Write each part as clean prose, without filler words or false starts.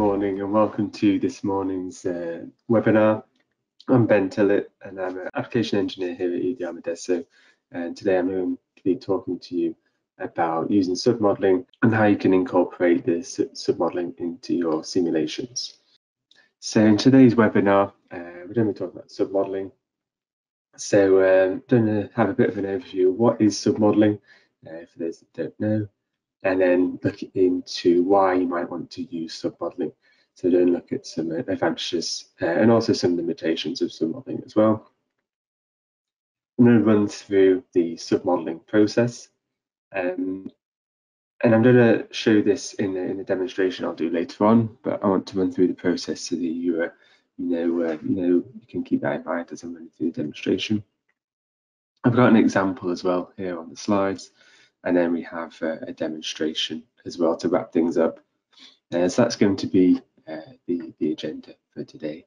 morning and welcome to this morning's webinar. I'm Ben Tillett and I'm an application engineer here at EDRMedeso, and today I'm going to be talking to you about using submodeling and how you can incorporate this submodeling into your simulations. So in today's webinar, we're going to be talking about submodeling. So I'm going to have a bit of an overview of what is submodeling for those that don't know, and then look into why you might want to use submodeling. So then look at some advantages and also some limitations of submodeling as well. I'm going to run through the submodeling process, and I'm going to show this in the demonstration I'll do later on, but I want to run through the process so that you can keep that in mind as I'm running through the demonstration. I've got an example as well here on the slides, and then we have a demonstration as well to wrap things up. So that's going to be the agenda for today.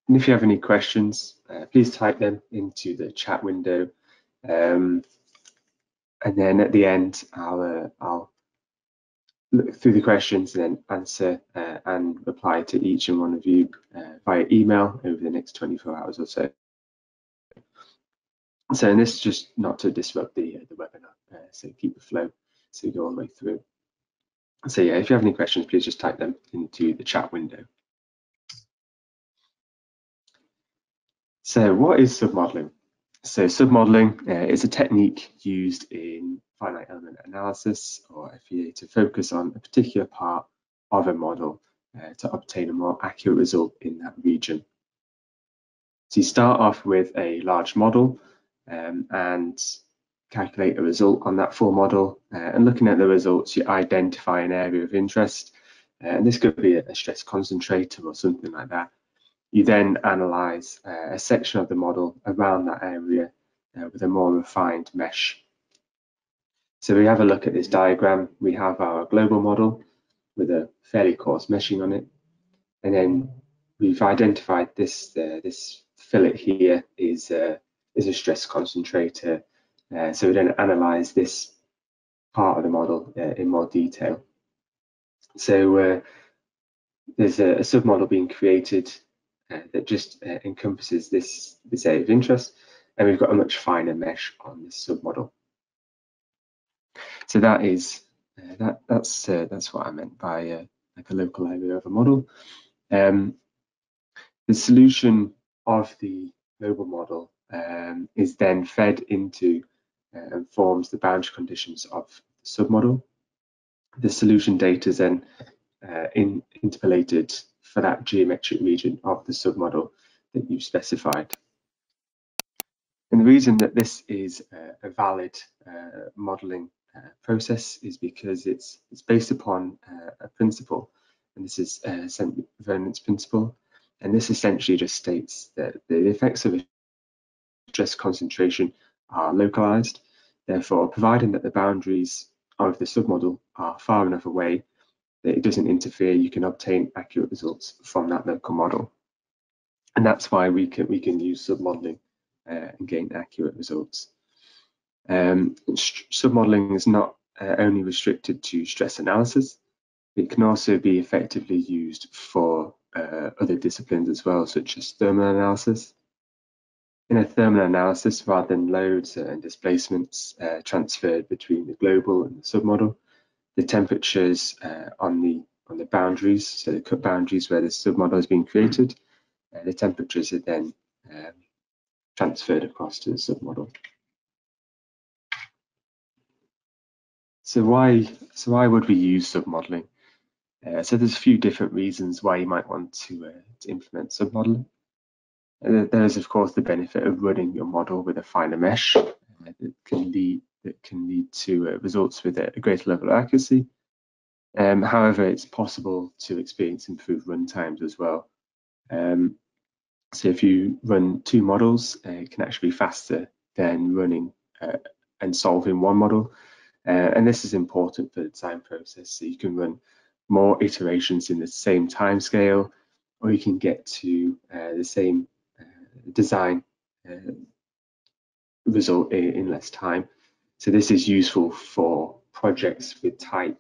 And if you have any questions, please type them into the chat window. And then at the end, I'll look through the questions and then answer and reply to each and one of you via email over the next 24 hours or so. So, and this is just not to disrupt the webinar, so keep the flow so you go all the way through. So yeah, if you have any questions, please just type them into the chat window. So what is submodeling? So submodeling is a technique used in finite element analysis or FEA to focus on a particular part of a model to obtain a more accurate result in that region. So you start off with a large model and calculate a result on that full model, and looking at the results you identify an area of interest, and this could be a stress concentrator or something like that. You then analyze a section of the model around that area with a more refined mesh. So we have a look at this diagram. We have our global model with a fairly coarse meshing on it, and then we've identified this fillet here is a stress concentrator. So we then analyze this part of the model in more detail. So there's a submodel being created that just encompasses this area of interest, and we've got a much finer mesh on this submodel. So that is that's what I meant by like a local area of a model. The solution of the global model is then fed into and forms the boundary conditions of the submodel. The solution data is then interpolated for that geometric region of the submodel that you've specified. And the reason that this is a valid modeling process is because it's based upon a principle, and this is Vernon's principle. And this essentially just states that the effects of a stress concentration are localized. Therefore, providing that the boundaries of the submodel are far enough away that it doesn't interfere, you can obtain accurate results from that local model. And that's why we can use submodeling and gain accurate results. Submodeling is not only restricted to stress analysis. It can also be effectively used for other disciplines as well, such as thermal analysis. In a thermal analysis, rather than loads and displacements transferred between the global and the submodel, the temperatures on the boundaries, so the cut boundaries where the submodel has been created, the temperatures are then transferred across to the submodel. So why would we use submodeling? So there's a few different reasons why you might want to implement submodeling. There is, of course, the benefit of running your model with a finer mesh that can lead to results with a greater level of accuracy. However, it's possible to experience improved run times as well. So if you run two models, it can actually be faster than running and solving one model. And this is important for the design process. So you can run more iterations in the same time scale, or you can get to the same design result in less time. So this is useful for projects with tight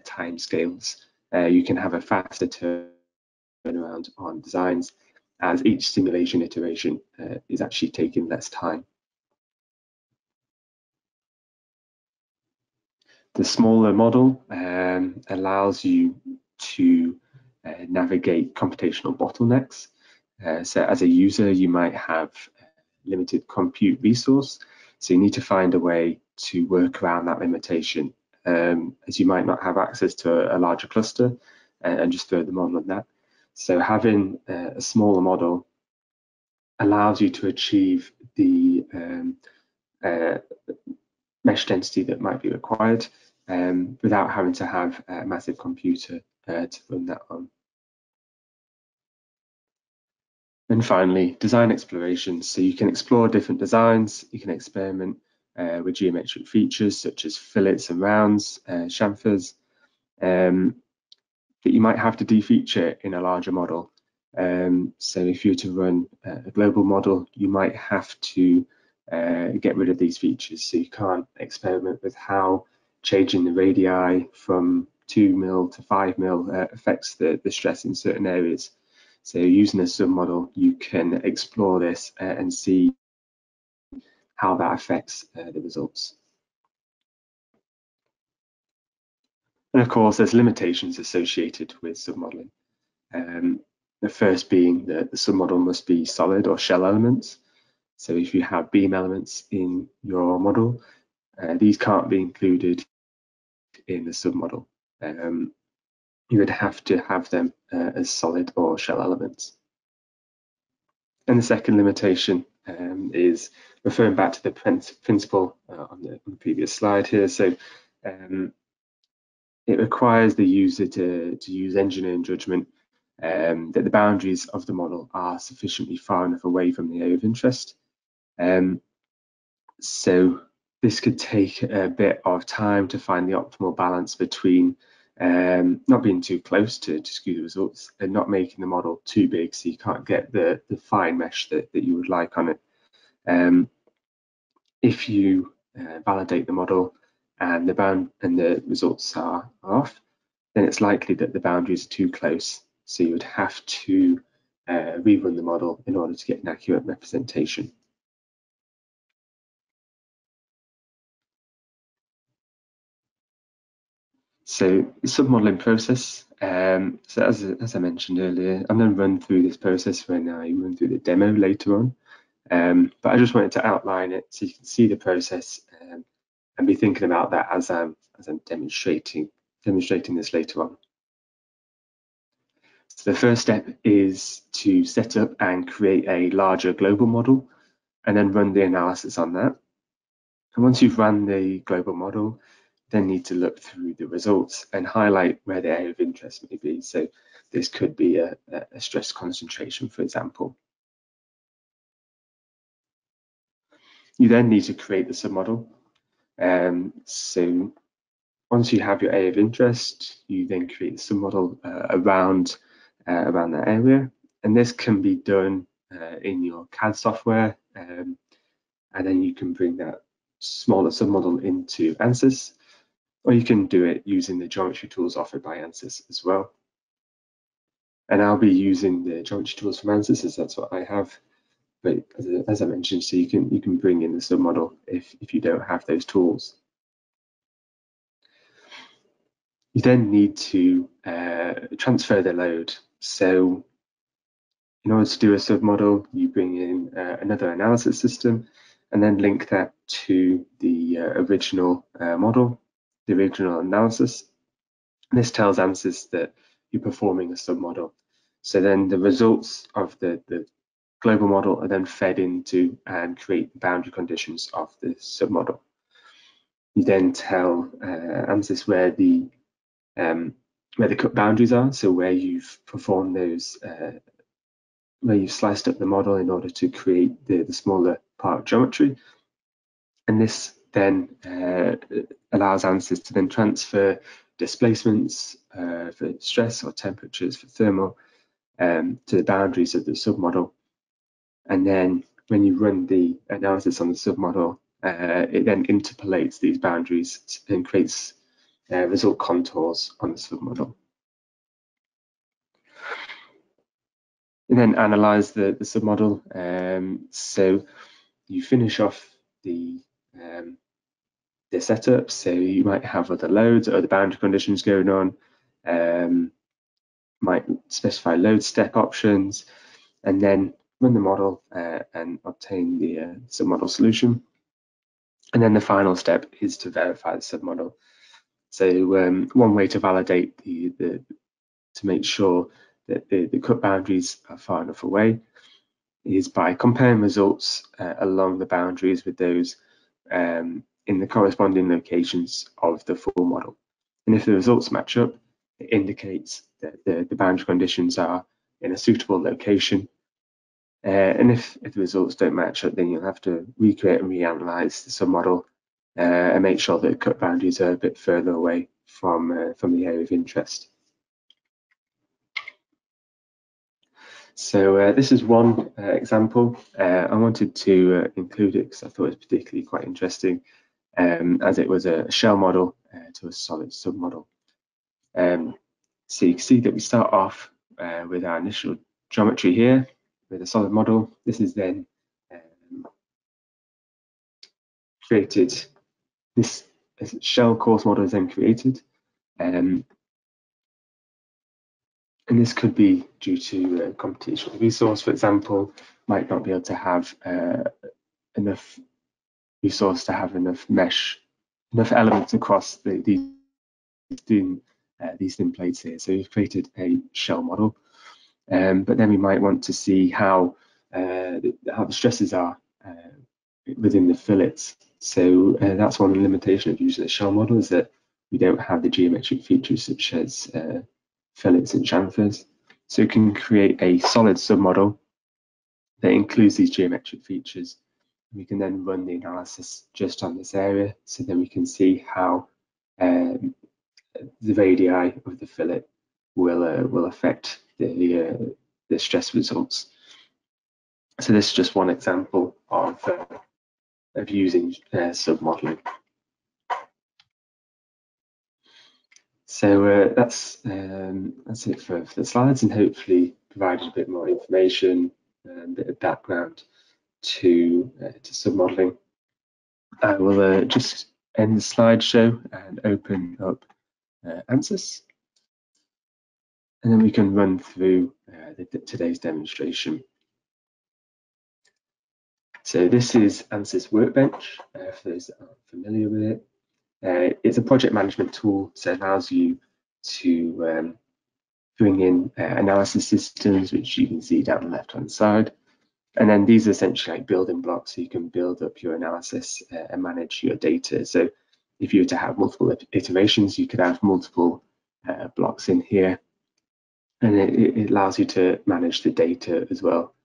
time scales you can have a faster turnaround on designs, as each simulation iteration is actually taking less time. The smaller model allows you to navigate computational bottlenecks. So as a user, you might have limited compute resource, so you need to find a way to work around that limitation, as you might not have access to a larger cluster and just throw the model on that. So having a smaller model allows you to achieve the mesh density that might be required without having to have a massive computer to run that on. And finally, design exploration. So you can explore different designs, you can experiment with geometric features such as fillets and rounds, chamfers, that you might have to defeature in a larger model. So if you were to run a global model, you might have to get rid of these features. So you can't experiment with how changing the radii from 2 mil to 5 mil affects the stress in certain areas. So using a submodel, you can explore this and see how that affects the results. And of course, there's limitations associated with submodeling. The first being that the submodel must be solid or shell elements. So if you have beam elements in your model, these can't be included in the submodel. You would have to have them as solid or shell elements. And the second limitation is referring back to the principle on the previous slide here. So it requires the user to use engineering judgment that the boundaries of the model are sufficiently far enough away from the area of interest. So this could take a bit of time to find the optimal balance between not being too close to skew the results and not making the model too big so you can't get the fine mesh that you would like on it. If you validate the model and the results are off, then it's likely that the boundaries are too close. So you would have to rerun the model in order to get an accurate representation. So the submodeling process, so as I mentioned earlier, I'm going to run through this process when I run through the demo later on. But I just wanted to outline it so you can see the process and be thinking about that as I'm demonstrating this later on. So the first step is to set up and create a larger global model and then run the analysis on that. And once you've run the global model, then need to look through the results and highlight where the area of interest may be. So this could be a stress concentration, for example. You then need to create the submodel. So once you have your area of interest, you then create the submodel around that area. And this can be done in your CAD software. And then you can bring that smaller submodel into Ansys, or you can do it using the geometry tools offered by Ansys as well. And I'll be using the geometry tools from Ansys, as that's what I have. But as I mentioned, so you can bring in the submodel if you don't have those tools. You then need to transfer the load. So in order to do a submodel, you bring in another analysis system and then link that to the original model, the original analysis. And this tells Ansys that you're performing a submodel. So then the results of the global model are then fed into and create the boundary conditions of the submodel. You then tell Ansys where the cut boundaries are, so where you've performed those, where you've sliced up the model in order to create the smaller part geometry. And this then allows Ansys to then transfer displacements for stress or temperatures for thermal to the boundaries of the submodel. And then when you run the analysis on the submodel, it then interpolates these boundaries and creates result contours on the submodel. and then analyze the submodel. So you finish off the setup. So you might have other loads or other boundary conditions going on. Might specify load step options, and then run the model and obtain the submodel solution. And then the final step is to verify the submodel. So one way to validate to make sure that the cut boundaries are far enough away is by comparing results along the boundaries with those in the corresponding locations of the full model. And if the results match up, it indicates that the boundary conditions are in a suitable location. And if the results don't match up, then you'll have to recreate and reanalyze the submodel and make sure that cut boundaries are a bit further away from the area of interest. So this is one example. I wanted to include it because I thought it was particularly quite interesting, as it was a shell model to a solid submodel. So you can see that we start off with our initial geometry here with a solid model. This is then created. This shell coarse model is then created, and this could be due to computational resource. For example, might not be able to have enough resource to have enough elements across these thin plates here. So we've created a shell model, but then we might want to see how the stresses are within the fillets. So that's one limitation of using a shell model, is that we don't have the geometric features such as fillets and chamfers. So we can create a solid submodel that includes these geometric features. We can then run the analysis just on this area, so then we can see how the radii of the fillet will affect the stress results. So this is just one example of using submodeling. So that's it for the slides, and hopefully provided a bit more information and a bit of background to submodeling. I will just end the slideshow and open up Ansys, and then we can run through today's demonstration. So this is Ansys Workbench, for those that aren't familiar with it. It's a project management tool, so it allows you to bring in analysis systems, which you can see down the left-hand side. And then these are essentially like building blocks, so you can build up your analysis and manage your data. So if you were to have multiple iterations, you could have multiple blocks in here, and it allows you to manage the data as well.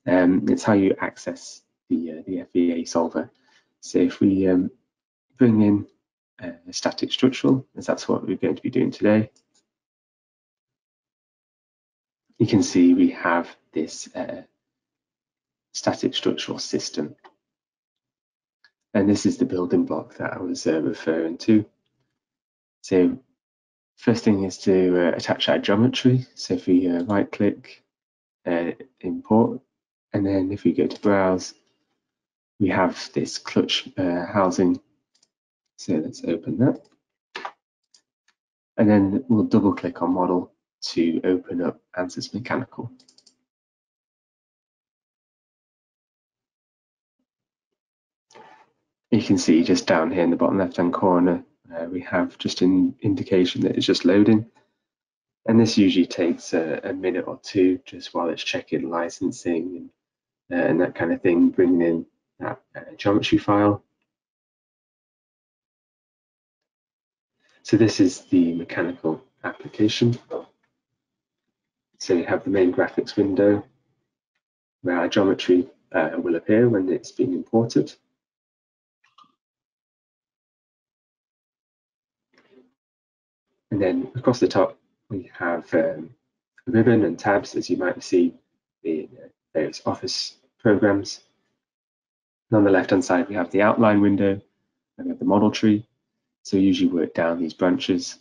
It's how you access the FEA solver. So if we bring in static structural, as that's what we're going to be doing today, you can see we have this static structural system. And this is the building block that I was referring to. So first thing is to attach our geometry. So if we right click, import, and then if we go to browse, we have this clutch housing. So let's open that. And then we'll double click on model to open up Ansys Mechanical. You can see just down here in the bottom left hand corner, we have just an indication that it's just loading. And this usually takes a minute or two just while it's checking licensing and that kind of thing, bringing in that geometry file. So this is the mechanical application. So you have the main graphics window where our geometry will appear when it's being imported. And then across the top, we have a ribbon and tabs, as you might see in various Office programs. And on the left-hand side, we have the outline window and we have the model tree. So we usually work down these branches.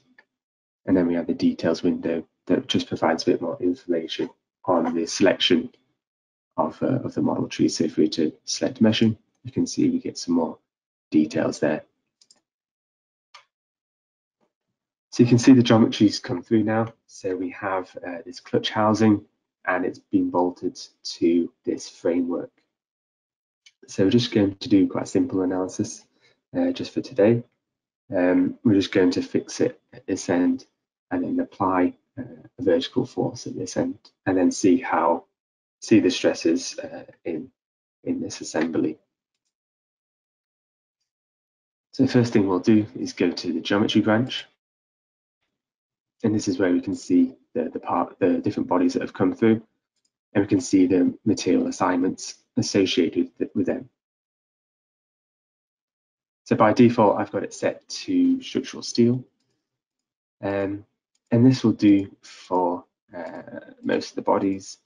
And then we have the details window that just provides a bit more information on the selection of the model tree. So if we were to select meshing, you can see we get some more details there. So you can see the geometries come through now. So we have this clutch housing, and it's been bolted to this framework. So we're just going to do quite a simple analysis just for today. We're just going to fix it at this end and then apply a vertical force at this end, and then see the stresses in this assembly. So the first thing we'll do is go to the geometry branch, and this is where we can see the different bodies that have come through, and we can see the material assignments associated with them. So by default, I've got it set to structural steel, and this will do for most of the bodies,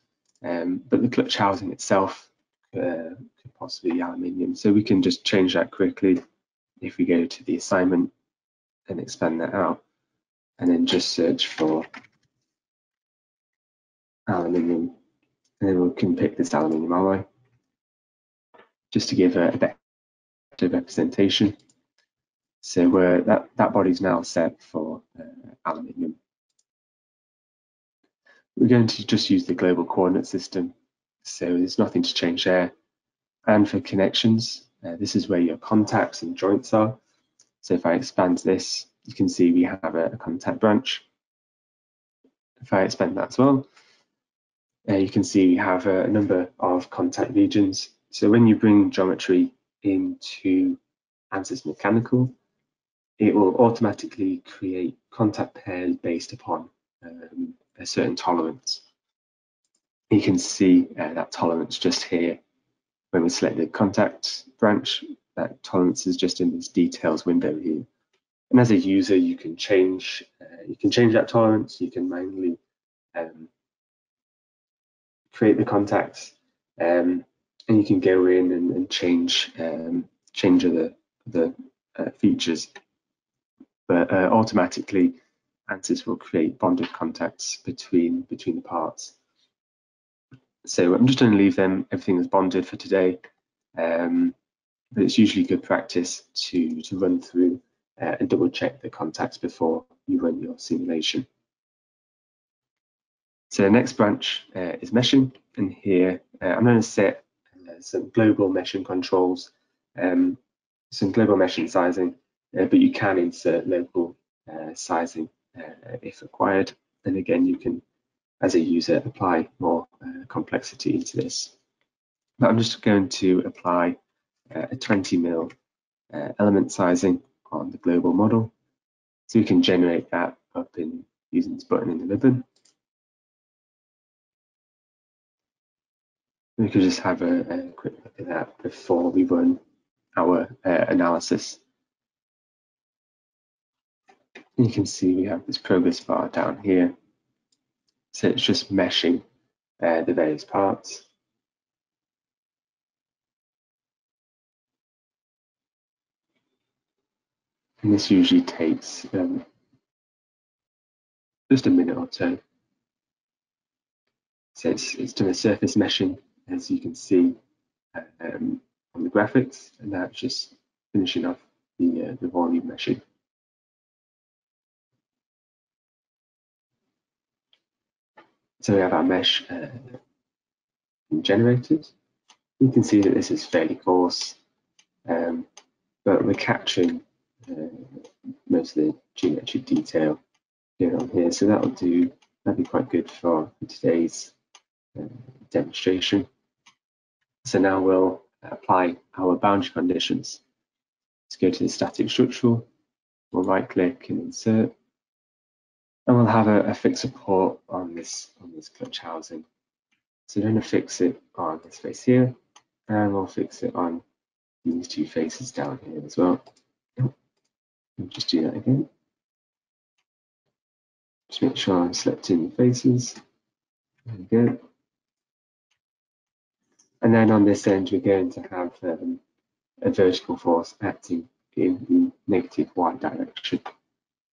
but the clutch housing itself could possibly be aluminium. So we can just change that quickly if we go to the assignment and expand that out, and then just search for aluminium, and then we can pick this aluminium alloy just to give a better representation. So that body's now set for aluminium. We're going to just use the global coordinate system, so there's nothing to change there. And for connections, this is where your contacts and joints are. So if I expand this, you can see we have a contact branch. If I expand that as well, you can see we have a number of contact regions. So when you bring geometry into Ansys Mechanical, it will automatically create contact pairs based upon a certain tolerance. You can see that tolerance just here when we select the contact branch. That tolerance is just in this details window here. And as a user, you can change that tolerance. You can manually create the contacts, and you can go in and change the features. But automatically, Ansys will create bonded contacts between the parts. So I'm just going to leave everything as bonded for today, but it's usually good practice to run through and double check the contacts before you run your simulation. So the next branch is meshing, and here I'm going to set some global meshing controls, some global meshing sizing, but you can insert local sizing if required. And again, you can, as a user, apply more complexity into this. But I'm just going to apply a 20 mil element sizing on the global model. So you can generate that up using this button in the ribbon. We could just have a quick look at that before we run our analysis. And you can see we have this progress bar down here. So it's just meshing the various parts. And this usually takes just a minute or two. So it's done a surface meshing, as you can see on the graphics, and that's just finishing off the volume meshing. So we have our mesh generated. You can see that this is fairly coarse, but we're capturing most of the geometric detail here on here. So that'd be quite good for today's demonstration. So now we'll apply our boundary conditions. Let's go to the static structural. We'll right click and insert, and we'll have a fix support on this clutch housing. So we're going to fix it on this face here, and we'll fix it on these two faces down here as well. I'll just do that again. Just make sure I'm selecting the faces. There we go. And then on this end, we're going to have a vertical force acting in the negative y direction.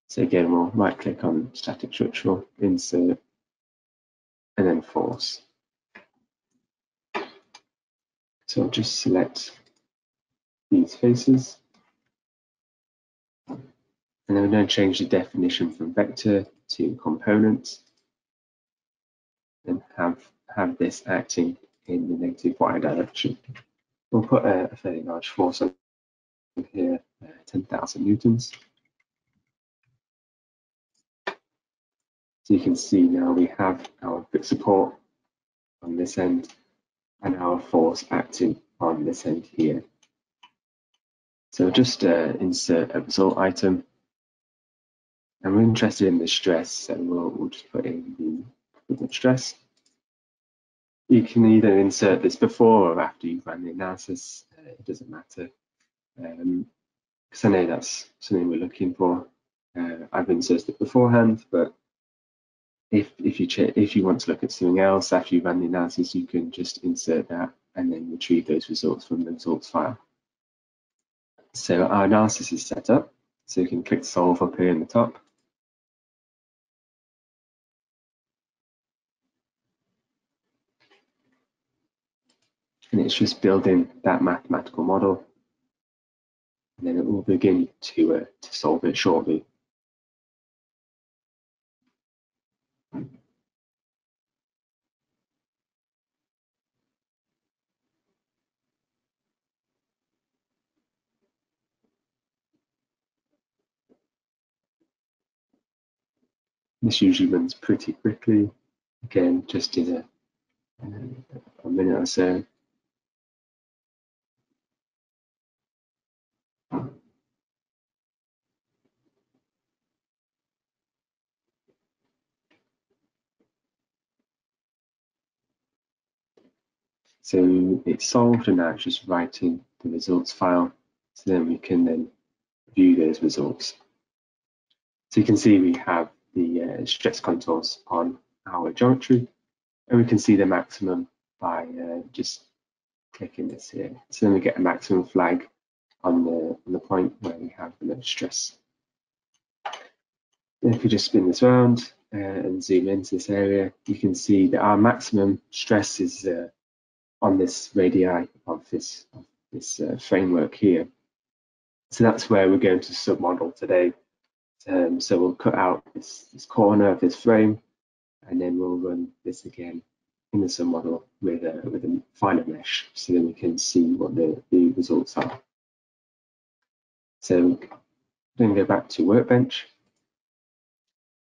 So again, we'll right click on static structural, insert, and then force. So I'll just select these faces, and then we're going to change the definition from vector to component, and have this acting in the negative y direction. We'll put a fairly large force on here, 10,000 newtons. So you can see now we have our grip support on this end and our force acting on this end here. So just insert a result item, and we're interested in the stress, so we'll just put in the stress. You can either insert this before or after you've run the analysis, it doesn't matter, because I know that's something we're looking for. I've inserted it beforehand, but if you want to look at something else after you've run the analysis, you can just insert that and then retrieve those results from the results file. So our analysis is set up, so you can click solve up here in the top. And it's just building that mathematical model, and then it will begin to solve it shortly. This usually runs pretty quickly, again, just in a minute or so. So it's solved, and now it's just writing the results file, so then we can then view those results. So you can see we have the stress contours on our geometry, and we can see the maximum by just clicking this here. So then we get a maximum flag on the point where we have the most stress. And if we just spin this around and zoom into this area, you can see that our maximum stress is on this radii of this framework here. So that's where we're going to submodel today. So we'll cut out this corner of this frame, and then we'll run this again in the submodel with a finer mesh, so then we can see what the results are. So then go back to Workbench.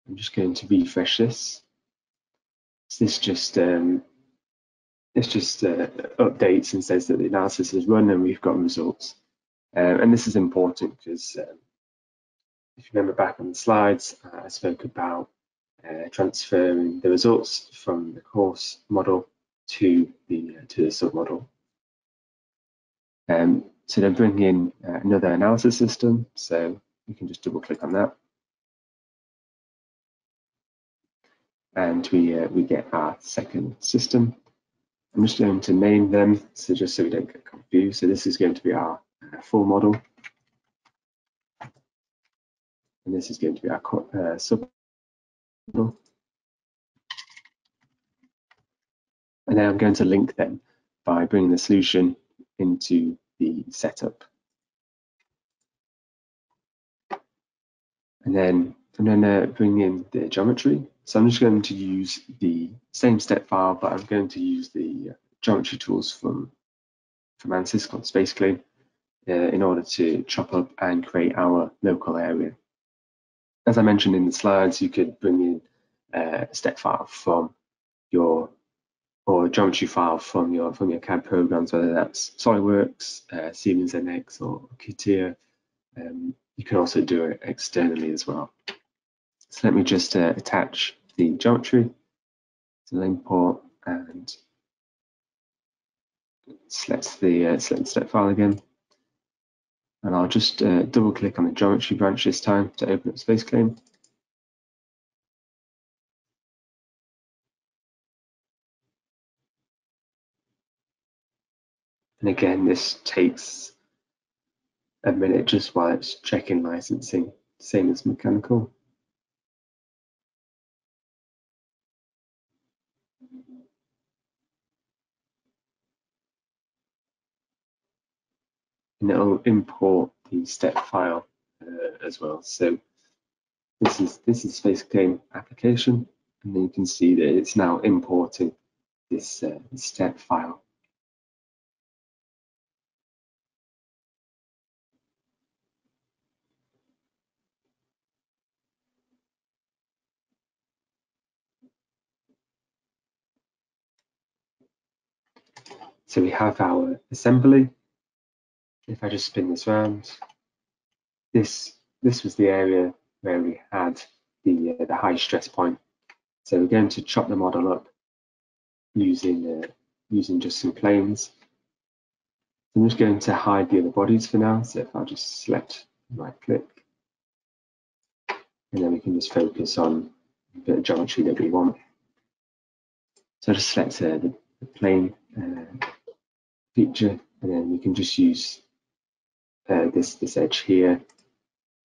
I'm just going to refresh this. So this just updates and says that the analysis is run and we've got results. And this is important because if you remember back on the slides, I spoke about transferring the results from the course model to the submodel. So then bring in another analysis system, so you can just double click on that, and we get our second system. I'm just going to name them, so just so we don't get confused. So this is going to be our full model, and this is going to be our submodel. And then I'm going to link them by bringing the solution into the setup. And then I'm going to bring in the geometry. So I'm just going to use the same step file, but I'm going to use the geometry tools from Ansys called SpaceClean in order to chop up and create our local area. As I mentioned in the slides, you could bring in a step file from your or a geometry file from your CAD programs, whether that's SolidWorks, Siemens NX, or CATIA. You can also do it externally as well. So let me just attach the geometry to the import and select the step file again. And I'll just double click on the geometry branch this time to open up SpaceClean. And again, this takes a minute just while it's checking licensing, same as mechanical. and it'll import the step file as well. So this is Space Claim application, and then you can see that it's now importing this step file. So we have our assembly. If I just spin this around, this was the area where we had the high stress point. So we're going to chop the model up using just some planes. I'm just going to hide the other bodies for now. So if I just select right click, and then we can just focus on a bit of geometry that we want. So I just select the plane feature, and then we can just use this edge here,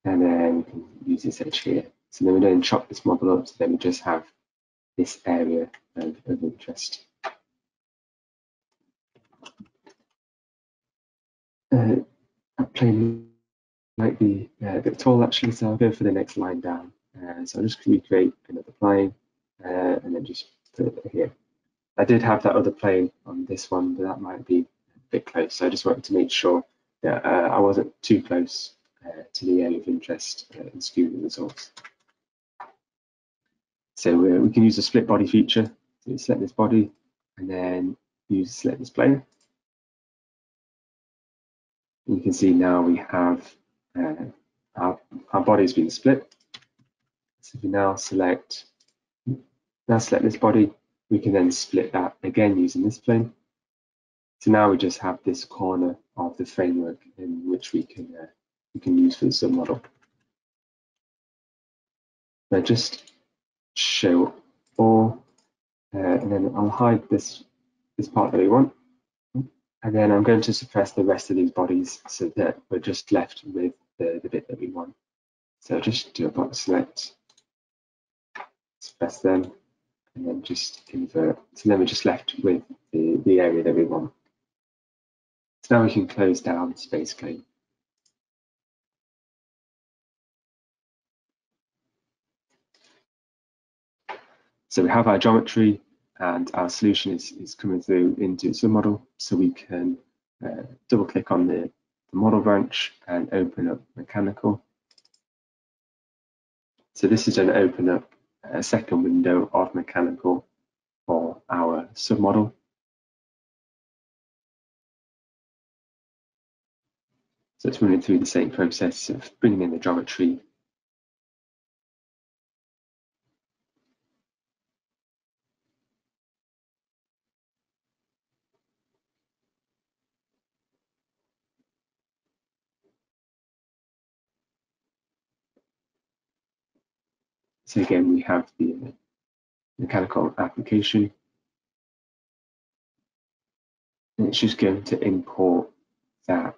and then we can use this edge here. So then we don't chop this model up, so then we just have this area of interest. That plane might be a bit tall actually, so I'll go for the next line down. So I'll just recreate another plane and then just put it here. I did have that other plane on this one, but that might be a bit close. So I just wanted to make sure that I wasn't too close to the area of interest and skew the results. So we can use the split body feature. So select this body and then select this plane. You can see now we have our body has been split. So if we now select this body, we can then split that again using this plane. So now we just have this corner of the framework in which we can use for the submodel. Now just show all, and then I'll hide this part that we want, and then I'm going to suppress the rest of these bodies so that we're just left with the bit that we want. So just do a box select, suppress them, and then just invert. So then we're just left with the area that we want. So now we can close down Space Claim. So we have our geometry and our solution is coming through into Submodel. So we can double click on the model branch and open up Mechanical. So this is going to open up a second window of Mechanical for our submodel. So it's running through the same process of bringing in the geometry. So again, we have the mechanical application. And it's just going to import that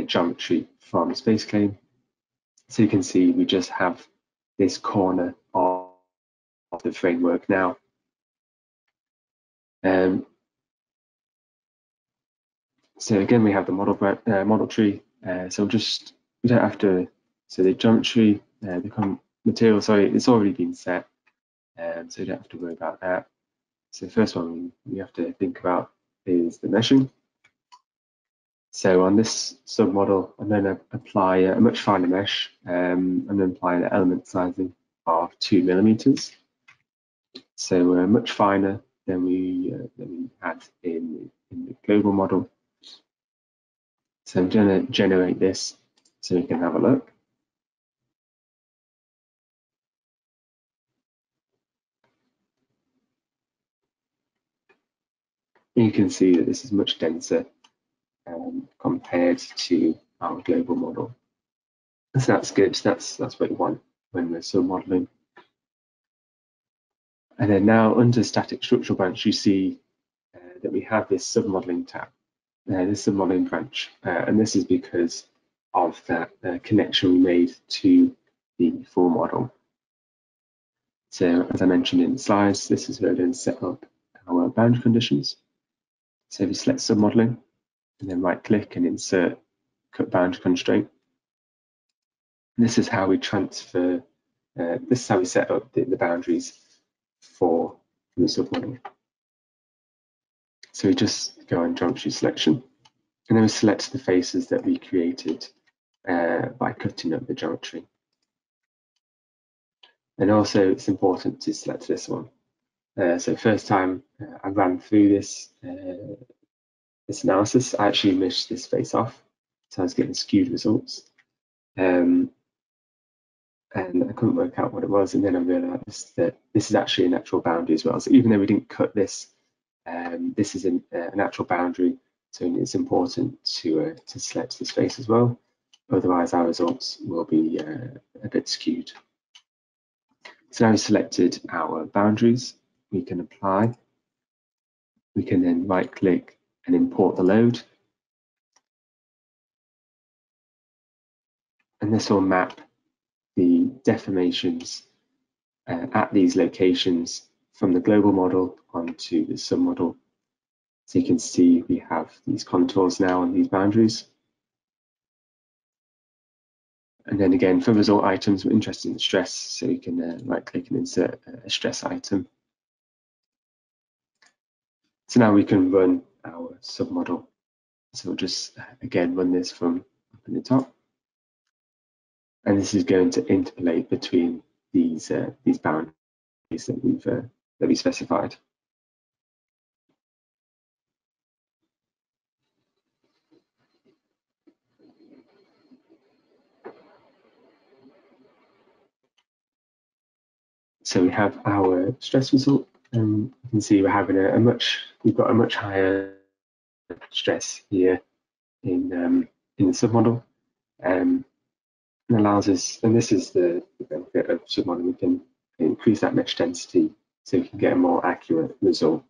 geometry from Space Claim. So you can see we just have this corner of the framework now. So again, we have the model tree. So we don't have to. So the geometry, the material, sorry, it's already been set. So you don't have to worry about that. So the first one we have to think about is the meshing. So on this submodel, I'm going to apply a much finer mesh. I'm going to apply an element sizing of 2 millimeters. So much finer than we had in the global model. So I'm going to generate this so we can have a look. You can see that this is much denser compared to our global model. So that's good. That's what we want when we're submodeling. And then now under static structural branch, you see that we have this submodeling tab, this submodeling branch, and this is because of that connection we made to the full model. So as I mentioned in the slides, this is where we're going to set up our boundary conditions. So if you select submodeling and then right click and insert cut boundary constraint. This is how we transfer, this is how we set up the boundaries for the submodel. So we just go on geometry selection, and then we select the faces that we created by cutting up the geometry. And also it's important to select this one. So first time I ran through this analysis, I actually meshed this face off, so I was getting skewed results. And I couldn't work out what it was, and then I realised that this is actually an actual boundary as well. So even though we didn't cut this, this is an actual boundary, so it's important to select this face as well. Otherwise, our results will be a bit skewed. So now we've selected our boundaries, we can apply. We can then right-click and import the load. And this will map the deformations at these locations from the global model onto the submodel. So you can see we have these contours now on these boundaries. And then again, for result items, we're interested in the stress, so you can right-click and insert a stress item. So now we can run our submodel. So we'll just again run this from up in the top, and this is going to interpolate between these boundaries that we specified. So we have our stress result, and you can see we're having we've got a much higher stress here in the submodel, and allows us, and this is the benefit of submodel, we can increase that mesh density so we can get a more accurate result.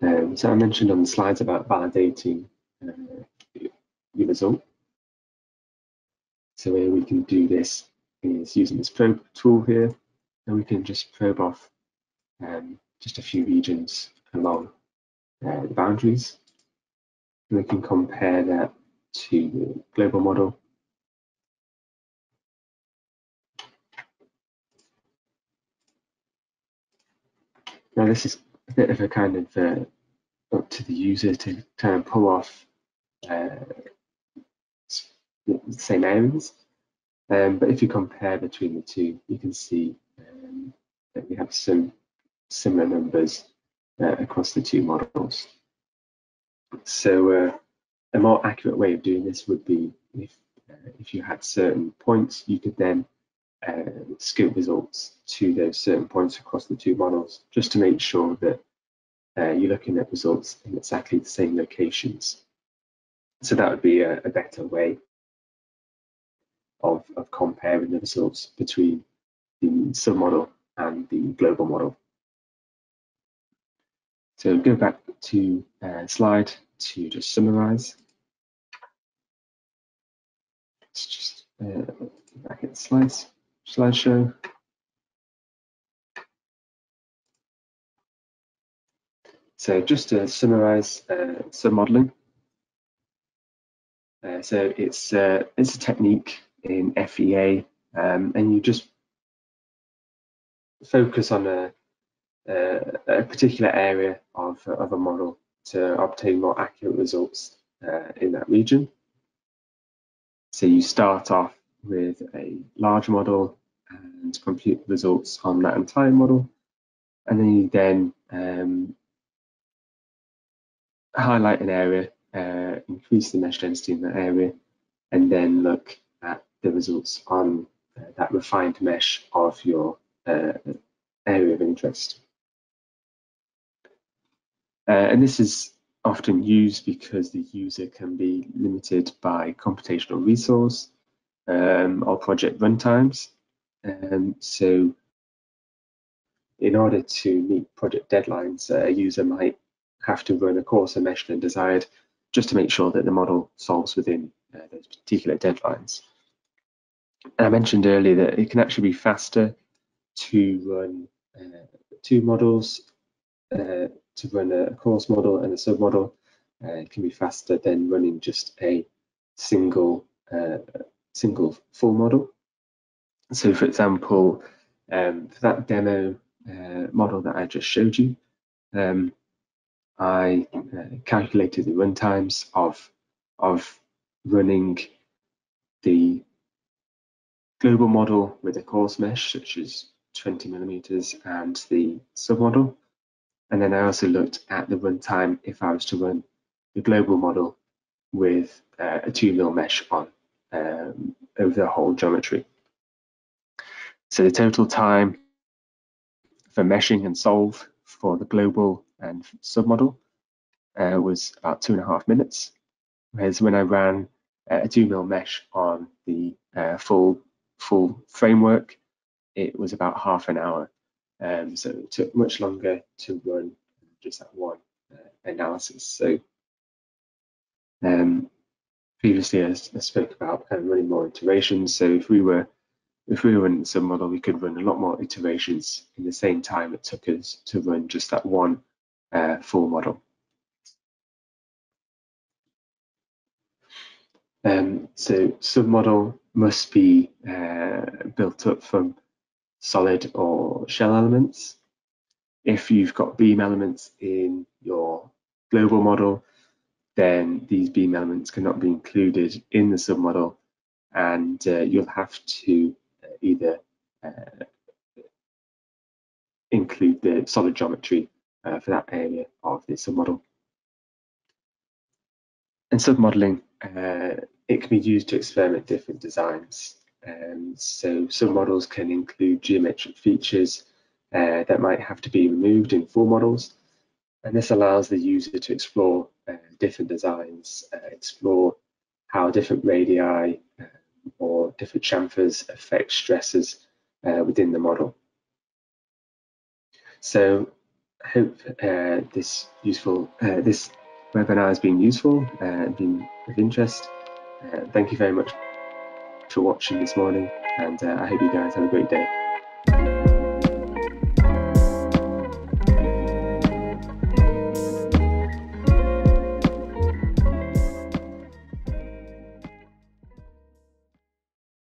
So I mentioned on the slides about validating the result. So we can do this is using this probe tool here, and we can just probe off just a few regions along the boundaries. And we can compare that to the global model. Now this is a bit of a kind of up to the user to kind of pull off the same areas. But if you compare between the two, you can see that we have some similar numbers across the two models. So a more accurate way of doing this would be if you had certain points, you could then scope results to those certain points across the two models, just to make sure that you're looking at results in exactly the same locations. So that would be a better way of comparing the results between the submodel and the global model. So go back to slide to just summarize. Let's just back at the slideshow. So just to summarize submodeling. So it's a technique in FEA, and you just focus on a particular area of a model to obtain more accurate results in that region. So you start off with a large model and compute the results on that entire model, and then you then highlight an area, increase the mesh density in that area, and then look at the results on that refined mesh of your area of interest. And this is often used because the user can be limited by computational resource or project runtimes. So in order to meet project deadlines, a user might have to run a coarser mesh than desired, just to make sure that the model solves within those particular deadlines. And I mentioned earlier that it can actually be faster to run two models, to run a coarse model and a submodel, It can be faster than running just a single full model. So, for example, for that demo model that I just showed you, I calculated the runtimes of running the global model with a coarse mesh, such as 20 millimeters, and the submodel. And then I also looked at the runtime if I was to run the global model with a 2mm mesh on over the whole geometry. So the total time for meshing and solve for the global and submodel was about 2.5 minutes, whereas when I ran a 2mm mesh on the full framework, it was about half an hour. So it took much longer to run just that one analysis. So previously I spoke about kind of running more iterations. So if we were running the submodel, we could run a lot more iterations in the same time it took us to run just that one full model. So submodel must be built up from solid or shell elements. If you've got beam elements in your global model, then these beam elements cannot be included in the submodel, and you'll have to either include the solid geometry for that area of the submodel. And submodeling, it can be used to experiment different designs. So submodels can include geometric features that might have to be removed in full models, and this allows the user to explore different designs, explore how different radii or different chamfers affect stresses within the model. So I hope this webinar has been useful and been of interest. Thank you very much for watching this morning, and I hope you guys have a great day.